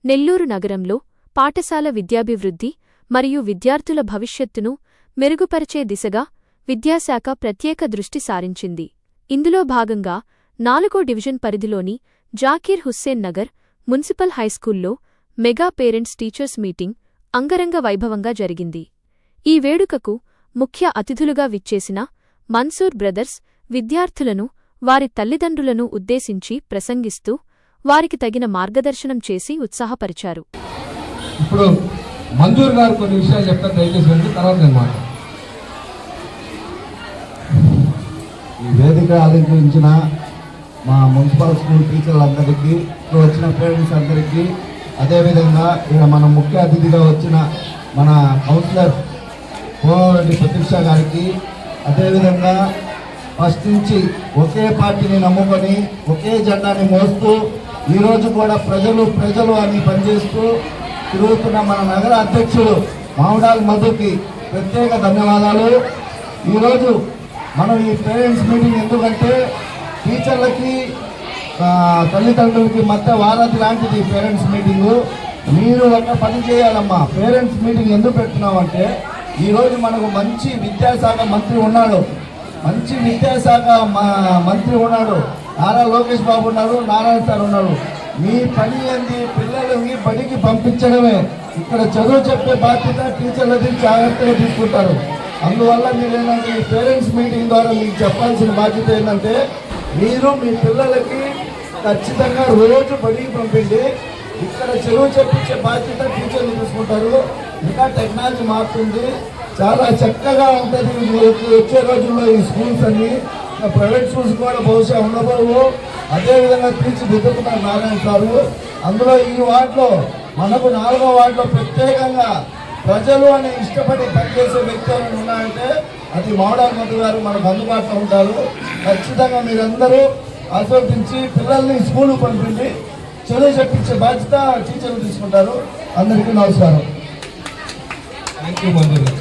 నెల్లూరు నగరంలో పాఠశాల విద్యాభివృద్ధి మరియు విద్యార్థుల భవిష్యత్తును మెరుగుపరిచే దిశగా విద్యాశాఖ ప్రత్యేక దృష్టి సారించింది. ఇందులో భాగంగా 4వ డివిజన్ పరిధిలోని జాకీర్ హుస్సేన్ నగర్ మున్సిపల్ హైస్కూల్లో మెగా పేరెంట్స్ టీచర్స్ మీటింగ్ అంగరంగ వైభవంగా జరిగింది. ఈ వేడుకకు ముఖ్య అతిథులుగా విచ్చేసిన మన్సూర్ బ్రదర్స్ విద్యార్థులను, వారి తల్లిదండ్రులను ఉద్దేశించి ప్రసంగిస్తూ వారికి తగిన మార్గదర్శనం చేసి ఉత్సాహపరిచారు. ఇప్పుడు మంజూర్ గారు కొన్ని విషయాలు చెప్తారు, దయచేసి తర్వాత నేను మాట్లాడతాను. ఈ వేదిక అలంకరించిన మా మున్సిపల్ స్కూల్ టీచర్లందరికీ, ఇప్పుడు వచ్చిన పేరెంట్స్ అందరికీ, అదేవిధంగా ఇక మన ముఖ్య అతిథిగా వచ్చిన మన కౌన్సిలర్ పోరెడ్డి ప్రతీక్ష గారికి, అదేవిధంగా ఫస్ట్ నుంచి ఒకే పార్టీని నమ్ముకొని ఒకే జెండాని మోస్తూ ఈరోజు కూడా ప్రజలు అని పనిచేస్తూ తిరుగుతున్న మన నగర అధ్యక్షుడు మామిడాల మధుకి ప్రత్యేక ధన్యవాదాలు. ఈరోజు మనం ఈ పేరెంట్స్ మీటింగ్ ఎందుకంటే టీచర్లకి తల్లిదండ్రులకి మధ్య వారధి లాంటిది పేరెంట్స్ మీటింగు. మీరు ఒక పని చేయాలమ్మా. పేరెంట్స్ మీటింగ్ ఎందుకు పెడుతున్నామంటే ఈరోజు మనకు మంచి విద్యాశాఖ మంత్రి ఉన్నాడు, నారా లోకేష్ బాబు ఉన్నారు, నారాయణ సార్ ఉన్నారు. మీ పని ఏంది? పిల్లలని బడికి పంపించడమే. ఇక్కడ చదువు చెప్పే బాధ్యత టీచర్లది, జాగ్రత్తగా తీసుకుంటారు. అందువల్ల మీరు ఏంటంటే ఈ పేరెంట్స్ మీటింగ్ ద్వారా మీకు చెప్పాల్సిన బాధ్యత ఏంటంటే మీరు మీ పిల్లలకి ఖచ్చితంగా రోజు బడికి పంపిండి. ఇక్కడ చదువు చెప్పించే బాధ్యత టీచర్లు తీసుకుంటారు. ఇంకా టెక్నాలజీ మారుతుంది, చాలా చక్కగా ఉంటుంది. వచ్చే రోజుల్లో ఈ స్కూల్స్ అన్ని ప్రైవేట్ స్కూల్స్ కూడా బహుశా ఉండబోవు. అదేవిధంగా తీర్చిదిద్దుతున్నారు నారాయణ సారు. అందులో ఈ వార్డులో మనకు 4వ వార్డులో ప్రత్యేకంగా ప్రజలు అని ఇష్టపడి పనిచేసే వ్యక్తులు ఉన్నాయంటే అది మామిడాల మధు గారు మనకు అందుబాటులో ఉంటారు. ఖచ్చితంగా మీరందరూ ఆస్వాదించి పిల్లల్ని స్కూల్కి పంపించి చదువు చెప్పించే బాధ్యత టీచర్లు తీసుకుంటారు. అందరికీ నమస్కారం. Thank you Manzoor.